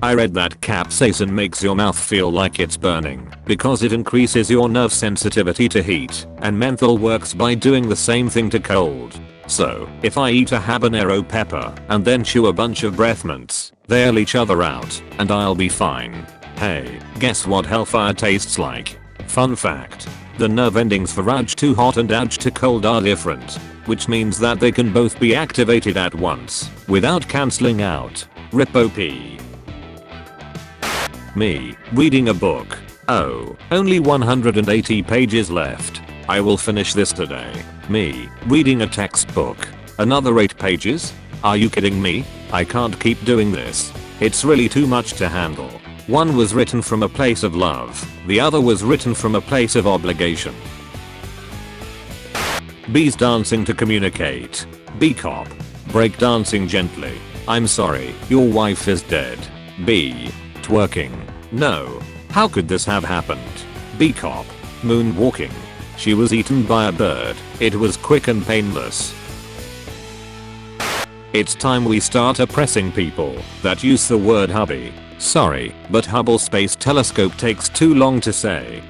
I read that capsaicin makes your mouth feel like it's burning because it increases your nerve sensitivity to heat, and menthol works by doing the same thing to cold. So, if I eat a habanero pepper and then chew a bunch of breath mints, they'll each other out, and I'll be fine. Hey, guess what hellfire tastes like? Fun fact. The nerve endings for Ouch to hot and Ouch to cold are different, which means that they can both be activated at once, without cancelling out. Rip OP. Me, reading a book. Oh, only 180 pages left. I will finish this today. Me, reading a textbook. Another 8 pages? Are you kidding me? I can't keep doing this. It's really too much to handle. One was written from a place of love, the other was written from a place of obligation. Bees dancing to communicate. Bee cop. Break dancing gently. I'm sorry, your wife is dead. Bee. Twerking. No. How could this have happened? Bee cop. Moonwalking. She was eaten by a bird. It was quick and painless. It's time we start oppressing people that use the word hubby. Sorry, but Hubble Space Telescope takes too long to say.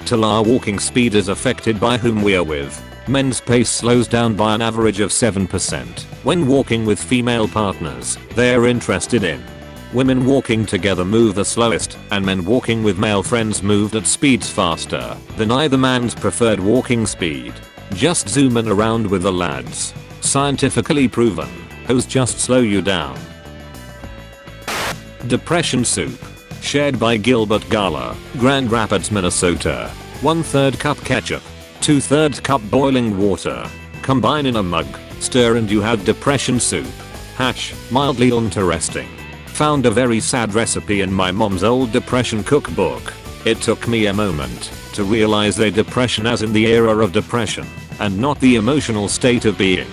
Till our walking speed is affected by whom we are with. Men's pace slows down by an average of 7% when walking with female partners they are interested in. Women walking together move the slowest, and men walking with male friends moved at speeds faster than either man's preferred walking speed. Just zooming around with the lads. Scientifically proven. Hoes just slow you down. Depression soup. Shared by Gilbert Gala, Grand Rapids, Minnesota. 1/3 cup ketchup. 2/3 cup boiling water. Combine in a mug. Stir and you have depression soup. Mildly interesting. Found a very sad recipe in my mom's old depression cookbook. It took me a moment to realize a depression as in the era of depression, and not the emotional state of being.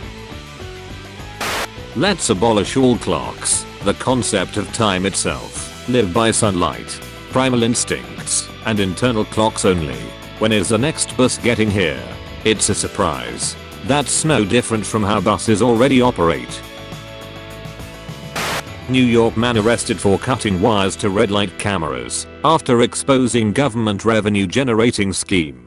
Let's abolish all clocks. The concept of time itself. Live by sunlight, primal instincts, and internal clocks only. When is the next bus getting here? It's a surprise. That's no different from how buses already operate. New York man arrested for cutting wires to red light cameras after exposing government revenue generating scheme.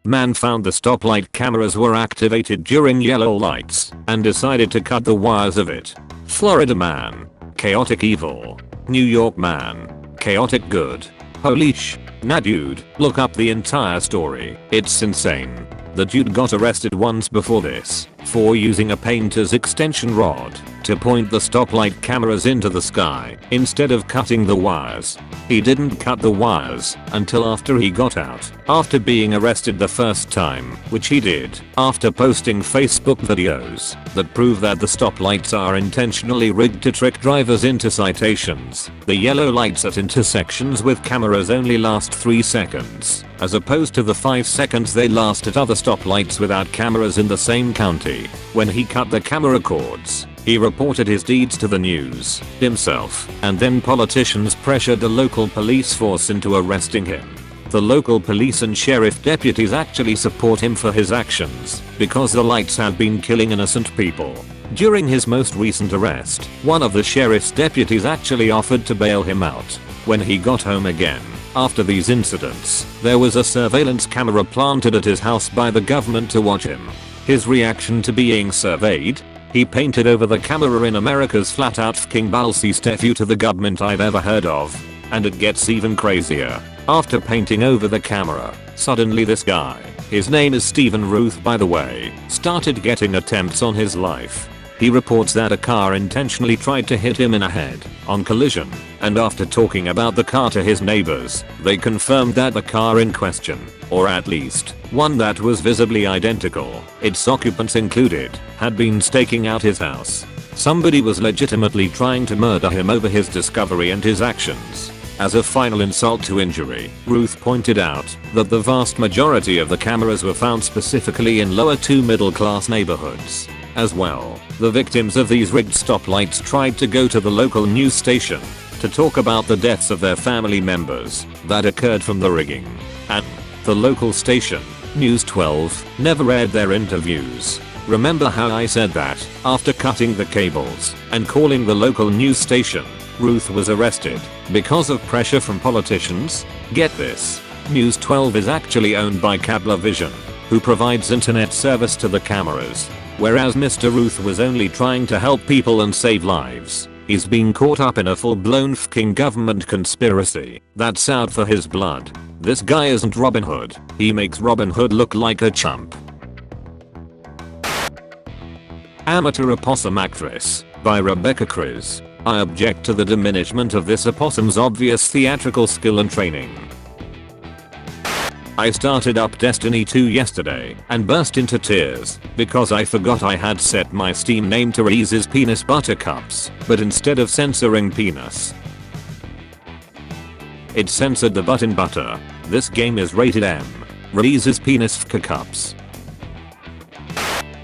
Man found the stoplight cameras were activated during yellow lights and decided to cut the wires of it. Florida man. Chaotic evil. New York man. Chaotic good. Holy sh. Nah dude, look up the entire story. It's insane. The dude got arrested once before this for using a painter's extension rod to point the stoplight cameras into the sky instead of cutting the wires. He didn't cut the wires until after he got out, after being arrested the first time, which he did after posting Facebook videos that prove that the stoplights are intentionally rigged to trick drivers into citations. The yellow lights at intersections with cameras only last 3 seconds, as opposed to the 5 seconds they last at other stoplights without cameras in the same county. When he cut the camera cords, he reported his deeds to the news himself, and then politicians pressured the local police force into arresting him. The local police and sheriff deputies actually support him for his actions because the lights had been killing innocent people. During his most recent arrest, one of the sheriff's deputies actually offered to bail him out. When he got home again, after these incidents, there was a surveillance camera planted at his house by the government to watch him. His reaction to being surveyed? He painted over the camera in America's flat out fking balsy statue to the government I've ever heard of. And it gets even crazier. After painting over the camera, suddenly this guy, his name is Stephen Ruth by the way, started getting attempts on his life. He reports that a car intentionally tried to hit him in a head-on collision, and after talking about the car to his neighbors, they confirmed that the car in question, or at least one that was visibly identical, its occupants included, had been staking out his house. Somebody was legitimately trying to murder him over his discovery and his actions. As a final insult to injury, Ruth pointed out that the vast majority of the cameras were found specifically in lower to middle class neighborhoods. As well, the victims of these rigged stoplights tried to go to the local news station to talk about the deaths of their family members that occurred from the rigging. And the local station, News 12, never aired their interviews. Remember how I said that, after cutting the cables and calling the local news station, Ruth was arrested because of pressure from politicians? Get this. News 12 is actually owned by Cablevision, who provides internet service to the cameras. Whereas Mr. Ruth was only trying to help people and save lives, he's been caught up in a full-blown fucking government conspiracy that's out for his blood. This guy isn't Robin Hood. He makes Robin Hood look like a chump. Amateur Opossum Actress by Rebecca Chris. I object to the diminishment of this opossum's obvious theatrical skill and training. I started up Destiny 2 yesterday and burst into tears because I forgot I had set my Steam name to Reese's Penis Buttercups, but instead of censoring penis, it censored the button butter. This game is rated M. Reese's Penis Cups.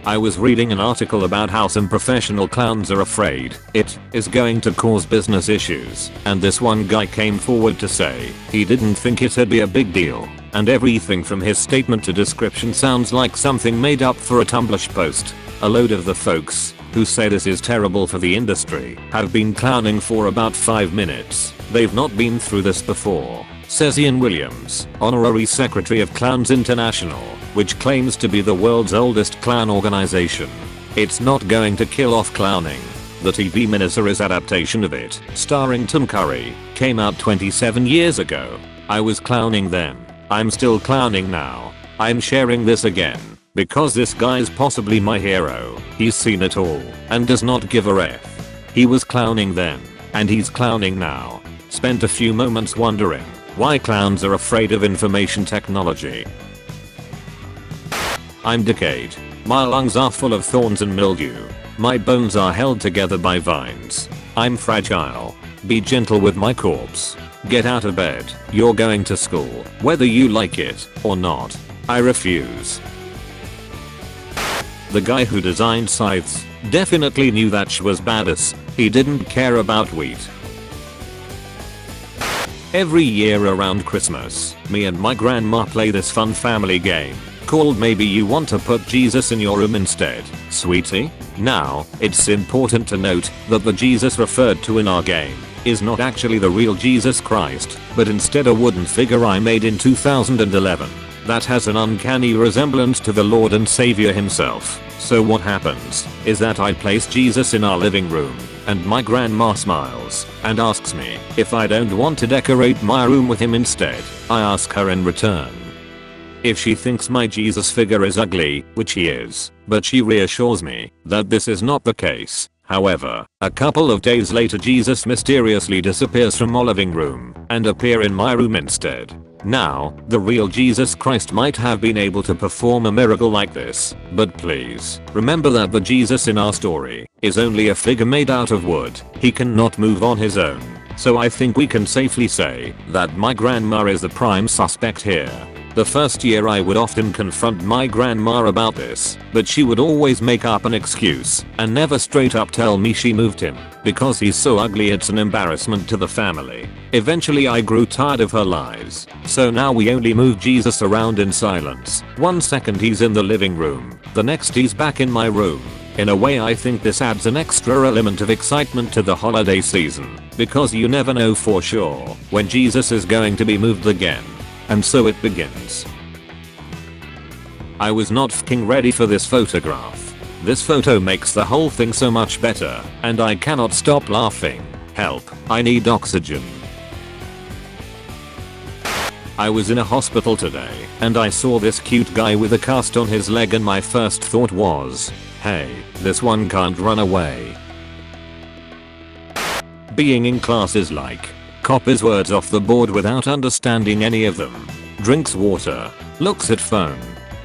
I was reading an article about how some professional clowns are afraid it is going to cause business issues, and this one guy came forward to say he didn't think it'd be a big deal, and everything from his statement to description sounds like something made up for a Tumblr post. A load of the folks who say this is terrible for the industry have been clowning for about 5 minutes. They've not been through this before, says Ian Williams, Honorary Secretary of Clowns International, which claims to be the world's oldest clown organization. It's not going to kill off clowning. The TV miniseries adaptation of it, starring Tim Curry, came out 27 years ago. I was clowning then. I'm still clowning now. I'm sharing this again because this guy's possibly my hero. He's seen it all and does not give a F. He was clowning then and he's clowning now. Spent a few moments wondering why clowns are afraid of information technology. I'm decayed. My lungs are full of thorns and mildew. My bones are held together by vines. I'm fragile. Be gentle with my corpse. Get out of bed. You're going to school, whether you like it or not. I refuse. The guy who designed scythes definitely knew that sh was badass. He didn't care about wheat. Every year around Christmas, me and my grandma play this fun family game called Maybe You Want to Put Jesus in Your Room Instead, Sweetie? Now, it's important to note that the Jesus referred to in our game is not actually the real Jesus Christ, but instead a wooden figure I made in 2011 that has an uncanny resemblance to the Lord and Savior himself. So what happens is that I place Jesus in our living room, and my grandma smiles and asks me if I don't want to decorate my room with him instead. I ask her in return if she thinks my Jesus figure is ugly, which he is, but she reassures me that this is not the case. However, a couple of days later Jesus mysteriously disappears from my living room and appears in my room instead. Now, the real Jesus Christ might have been able to perform a miracle like this, but please, remember that the Jesus in our story is only a figure made out of wood. He cannot move on his own. So I think we can safely say that my grandma is the prime suspect here. The first year I would often confront my grandma about this, but she would always make up an excuse and never straight up tell me she moved him because he's so ugly it's an embarrassment to the family. Eventually I grew tired of her lies, so now we only move Jesus around in silence. One second he's in the living room, the next he's back in my room. In a way I think this adds an extra element of excitement to the holiday season, because you never know for sure when Jesus is going to be moved again. And so it begins. I was not fucking ready for this photograph. This photo makes the whole thing so much better, and I cannot stop laughing. Help, I need oxygen. I was in a hospital today, and I saw this cute guy with a cast on his leg and my first thought was, hey, this one can't run away. Being in class is like, copies words off the board without understanding any of them. Drinks water. Looks at phone.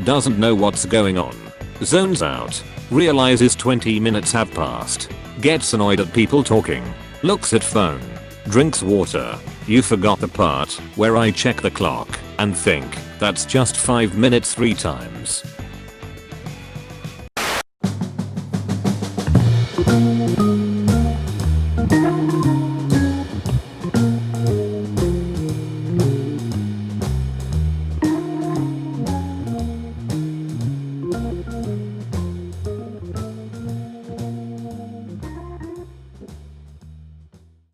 Doesn't know what's going on. Zones out. Realizes 20 minutes have passed. Gets annoyed at people talking. Looks at phone. Drinks water. You forgot the part where I check the clock and think that's just 5 minutes 3 times.